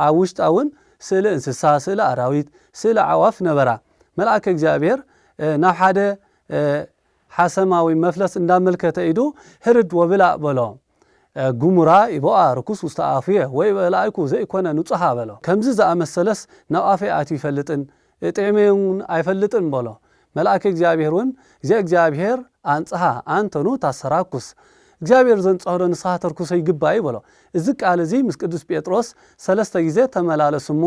ኣብ ውሽጣ እውን ስእሊ እንስሳ ስእሊ ኣራዊት ስእሊ ኣዕዋፍ ነበራ መልአከ እግዚአብሔር ናብ ሓደ ሓሰማዊ መፍለስ እንዳመልከተ ኢዱ ህርድ ወብላዕ በሎ ጉሙራ ይቦኣ ርኩስ ውስተ ኣፍየ ወይ በላይኩ ዘይኮነ ንጹሃ በሎ ከምዚ ዝኣመሰለስ ናብ ኣፈይ ኣትዩ ይፈልጥን ጥዕሜውን ኣይፈልጥን በሎ መልአከ እግዚአብሔር እውን እግዚአብሔር አንጽሃ አንተኑ ታሰራኩስ እግዚአብሔር ዘንጽህዶ ንስኻ ተርኩሰ ይግባይ በሎ እዚ ቃል እዚ ምስ ቅዱስ ጴጥሮስ ሰለስተ ጊዜ ተመላለስሞ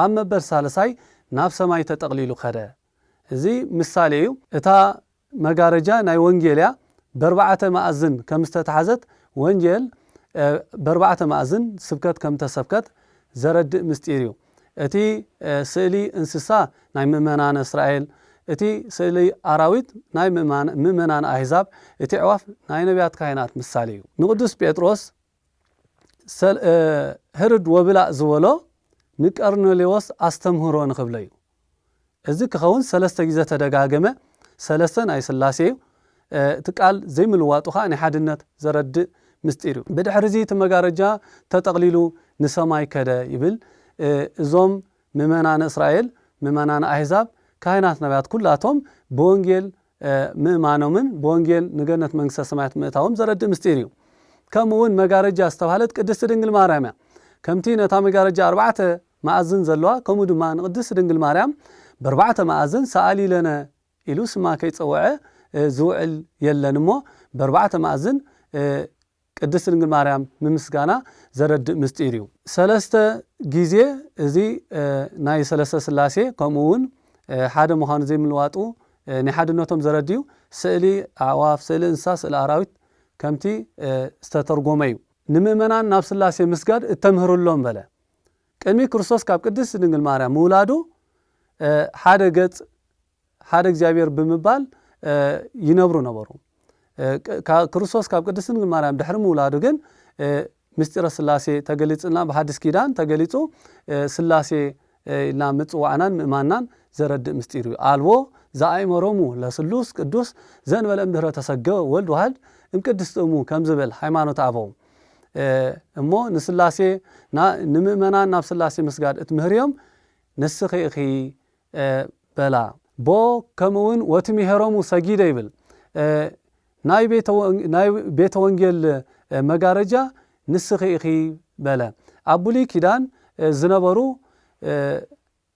ኣብ መበል ሳልሳይ ናብ ሰማይ ተጠቕሊሉ ኸደ እዚ ምሳሌ እዩ እታ መጋረጃ ናይ ወንጌልያ በርባዕተ ማእዝን ከም ዝተተሓዘት ወንጌል በርባዕተ ማእዝን ስብከት ከም ተሰብከት ዘረድእ ምስጢር እዩ እቲ ስእሊ እንስሳ ናይ ምእመናን እስራኤል እቲ ስእሊ ኣራዊት ናይ ምእመናን ኣሕዛብ እቲ ዕዋፍ ናይ ነቢያት ካህናት ምሳሌ እዩ ንቅዱስ ጴጥሮስ ህርድ ወብላዕ ዝበሎ ንቀርኔሌዎስ ኣስተምህሮ ንኽብሎ እዩ እዚ ክኸውን ሰለስተ ጊዜ ተደጋገመ ሰለስተ ናይ ስላሴ እዩ እቲ ቃል ዘይምልዋጡ ኸ ናይ ሓድነት ዘረድእ ምስጢር እዩ ብድሕሪ እዚ እቲ መጋረጃ ተጠቕሊሉ ንሰማይ ከደ ይብል እዞም ምእመናን እስራኤል ምእመናን ኣሕዛብ ካህናት ነቢያት ኩላቶም ብወንጌል ምእማኖምን ብወንጌል ንገነት መንግስተ ሰማያት ምእታዎም ዘረድእ ምስጢር እዩ ከምኡውን መጋረጃ ዝተባሃለት ቅድስቲ ድንግል ማርያም እያ ከምቲ ነታ መጋረጃ ኣርባዕተ ማእዝን ዘለዋ ከምኡ ድማ ንቅድስት ድንግል ማርያም በርባዕተ ማእዝን ሰአሊ ለነ ኢሉ ስማ ከይፀውዐ ዝውዕል የለን እሞ በርባዕተ ማእዝን ቅድስት ድንግል ማርያም ንምስጋና ዘረድእ ምስጢር እዩ። ሰለስተ ግዜ እዚ ናይ ሰለስተ ስላሴ ከምኡ እውን ሓደ ምዃኑ ዘይምልዋጡ ናይ ሓድነቶም ዘረድዩ ስእሊ ኣዕዋፍ፣ ስእሊ እንስሳ፣ ስእሊ ኣራዊት ከምቲ ዝተተርጎመ እዩ። ንምእመናን ናብ ስላሴ ምስጋድ እተምህሩሎም በለ ቅድሚ ክርስቶስ ካብ ቅድስት ድንግል ማርያም ምውላዱ ሓደ ገጽ ሓደ እግዚአብሔር ብምባል ይነብሩ ነበሩ። ክርስቶስ ካብ ቅድስት ድንግል ማርያም ድሕሪ ምውላዱ ግን ምስጢረ ስላሴ ተገሊጽና ብሓድስ ኪዳን ተገሊጹ ስላሴ ኢልና ምጽዋዕናን ምእማናን ዘረድእ ምስጢር እዩ። አልቦ ዘአእመሮሙ ለስሉስ ቅዱስ ዘእንበለ እምድኅረ ተሰገወ ወልድ ዋሕድ እምቅድስት እሙ ከም ዝብል ሃይማኖት አበው እሞ ንስላሴ ንምእመናን ናብ ስላሴ ምስጋድ እትምህርዮም ንስኺ ኢኺ በላ ቦ ከምኡውን ወትምሄሮሙ ሰጊደ ይብል ናይ ቤተ ወንጌል መጋረጃ ንስኺ ኢኺ በለ ኣብ ብሉይ ኪዳን ዝነበሩ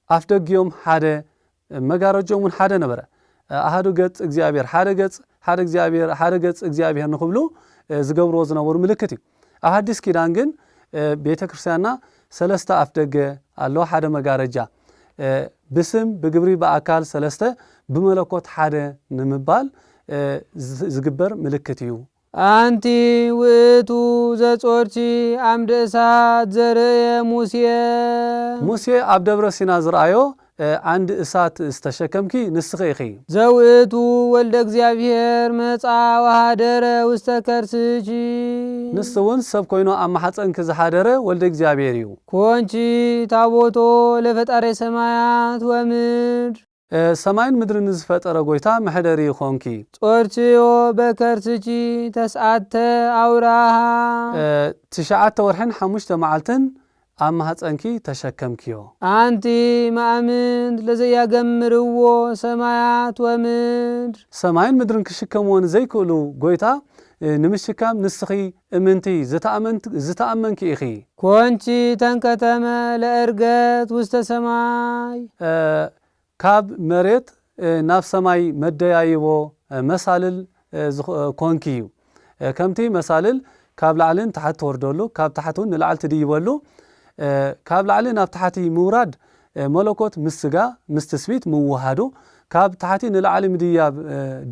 ኣፍደጊኦም ሓደ መጋረጆም እውን ሓደ ነበረ። ኣሃዱ ገጽ እግዚአብሔር ሓደ ገጽ እግዚአብሔር ንኽብሉ ዝገብርዎ ዝነበሩ ምልክት እዩ። ኣብ ሓድስ ኪዳን ግን ቤተ ክርስቲያንና ሰለስተ ኣፍደገ ኣለዎ፣ ሓደ መጋረጃ ብስም ብግብሪ በአካል ሰለስተ ብመለኮት ሓደ ንምባል ዝግበር ምልክት እዩ። አንቲ ውእቱ ዘጾርቺ አምደ እሳት ዘርእየ ሙሴ ኣብ ደብረ ሲና ዝረአዮ አንድ እሳት ዝተሸከምኪ ንስኺ ኢኺ ዘውእቱ ወልደ እግዚአብሔር መጻ ወሃደረ ውስተ ከርስቺ ንስ እውን ሰብ ኮይኑ ኣብ ማሕፀንኪ ዝሓደረ ወልደ እግዚአብሔር እዩ። ኮንቺ ታቦቶ ለፈጣሪ ሰማያት ወምድር ሰማይን ምድርን ዝፈጠረ ጎይታ መሕደሪ ኮንኪ ጾርችዮ በከርስቺ ተስዓተ አውራሃ 9 ወርሕን 5 መዓልትን ኣብ ማሕፀንኪ ተሸከምኪዮ። አንቲ ማእምንት ለዘያገምርዎ ሰማያት ወምድር ሰማይን ምድርን ክሽከምዎን ዘይክእሉ ጎይታ ንምሽካም ንስኺ እምንቲ ዝተኣመንኪ ኢኺ ኮንቺ ተንከተመ ለእርገት ውስተ ሰማይ ካብ መሬት ናብ ሰማይ መደያይቦ መሳልል ኮንኪ እዩ። ከምቲ መሳልል ካብ ላዕልን ታሕቲ ወርደሉ ካብ ታሕቱን ንላዕሊ ትድይበሉ ካብ ላዕሊ ናብ ታሕቲ ምውራድ መለኮት ምስ ስጋ ምስ ትስቢት ምውሃዱ ካብ ታሕቲ ንላዕሊ ምድያብ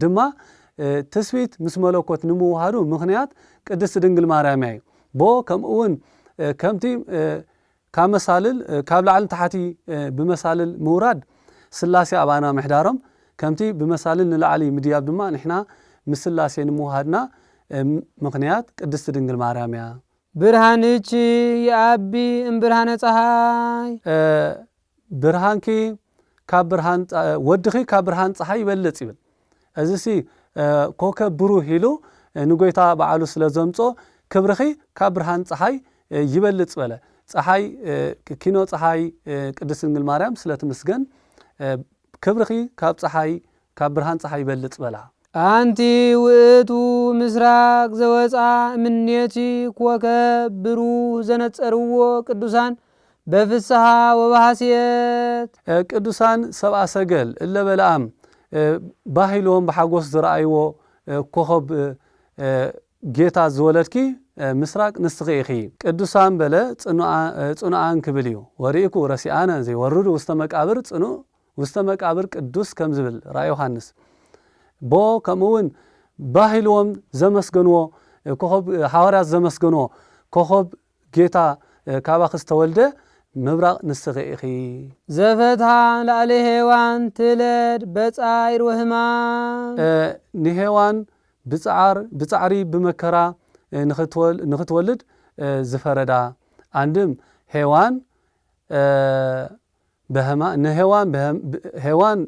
ድማ ትስቢት ምስ መለኮት ንምውሃዱ ምኽንያት ቅድስት ድንግል ማርያም እዩ። ቦ ከምኡውን ከምቲ ካብ መሳልል ካብ ላዕሊ ታሕቲ ብመሳልል ምውራድ ስላሴ አባና ምሕዳሮም ከምቲ ብመሳልል ንላዕሊ ምድያብ ድማ ንሕና ምስ ስላሴ ንምውሃድና ምኽንያት ቅድስት ድንግል ማርያም እያ። ብርሃንቺ የአቢ እምብርሃነ ፀሐይ ብርሃንኪ ካብ ብርሃን ወድኺ ካብ ብርሃን ፀሐይ ይበልጽ ይብል። እዚሲ ኮከብ ብሩህ ኢሉ ንጎይታ በዓሉ ስለ ዘምጾ ክብርኺ ካብ ብርሃን ፀሐይ ይበልጽ በለ። ፀሐይ ኪኖ ፀሐይ ቅድስት ድንግል ማርያም ስለ ትምስገን ክብርኺ ካብ ፀሐይ ካብ ብርሃን ፀሐይ ይበልጽ በላ። አንቲ ውእቱ ምስራቅ ዘወፃ እምኔቲ ኮከብ ብሩህ ዘነጸርዎ ቅዱሳን በፍስሐ ወባሕስየት ቅዱሳን ሰብአ ሰገል እለ በለዓም ባሂሎም ብሓጎስ ዝረአይዎ ኮኸብ ጌታ ዝወለድኪ ምስራቅ ንስኺ ኢኺ ቅዱሳን በለ ጽኑዓን ክብል እዩ። ወሪእኩ ረሲአነ ዘይወርዱ ውስተ መቃብር ጽኑዕ ውስተ መቃብር ቅዱስ ከም ዝብል ራእይ ዮሐንስ ቦ ከምኡውን ባሂልዎም ዘመስገንዎ ኮኸብ ሐዋርያት ዘመስገንዎ ኮኸብ ጌታ ካባኺ ዝተወልደ ምብራቕ ንስኺ ኢኺ ዘፈትሐ ላዕሊ ሔዋን ትለድ በጻዕር ወሕማም ንሔዋን ብጻዕሪ ብመከራ ንኽትወልድ ዝፈረዳ አንድም ሔዋን ሔዋን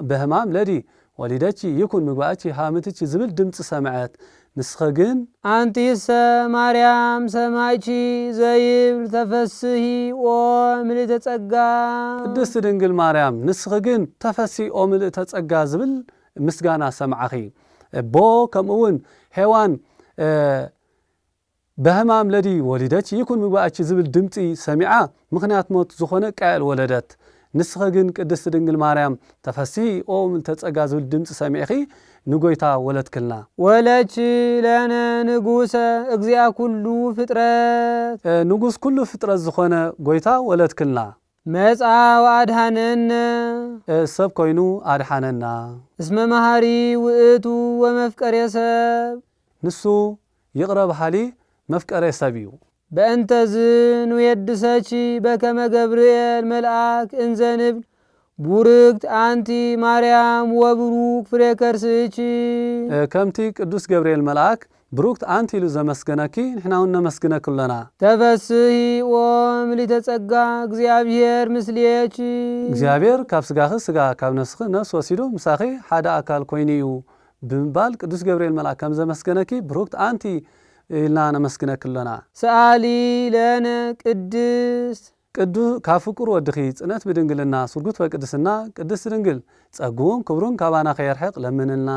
በሕማም ለዲ ወሊደቺ ይኩን ምግባእቺ ሃምትቺ ዝብል ድምፂ ሰምዐት። ንስኸ ግን አንቲሰ ማርያም ሰማይቺ ዘይብል ተፈስሒ ኦ ምልእተ ጸጋ ቅድስት ድንግል ማርያም ንስኸ ግን ተፈሲ ኦ ምልእተ ጸጋ ዝብል ምስጋና ሰምዓኺ። ቦ ከምኡውን ሔዋን بهمام لدي ولدت يكون مباعش زبل دمتي سمعة مخنيات موت زخونة قائل ولدت نسخجن قدست دنجل مريم تفسي او من تتصقا زبل دمتي سمعخي نقويتا ولد كلنا ولدش لنا نقوس اقزيا كله فطرات نقوس كله فطرات زخونة قويتا ولد كلنا مسعى وأدحاننا سب كوينو أدحاننا اسم مهاري وإتو ومفكر يساب نسو يقرب حالي مفكر يسابيو بأنت زن ويدساتي بكما جبريل ملعك انزنب بوركت أنتي مريم وبروك فريكرسيتي كمتي قدوس جبريل ملعك بروكت أنتي لزا مسكناكي نحنا هنا مسكنا كلنا تفسهي وملي تتسقى እግዚአብሔር مسليتي እግዚአብሔር ካብ ስጋኺ ስጋ ካብ ነፍስኺ ነፍስ ወሲዱ ምሳኺ ሓደ ኣካል ኮይኑ እዩ ብምባል ቅዱስ ገብርኤል መልአክ ከም ዘመስገነኪ ብሩክት ኣንቲ ኢልና ነመስግነክ ኣለና ሰአሊ ለነ ቅድስት ካብ ፍቁር ወድኺ ጽነት ብድንግልና ስርጉት በቅድስና ቅድስት ድንግል ጸጉን ክብሩን ካባና ኸይርሕቕ ለምንልና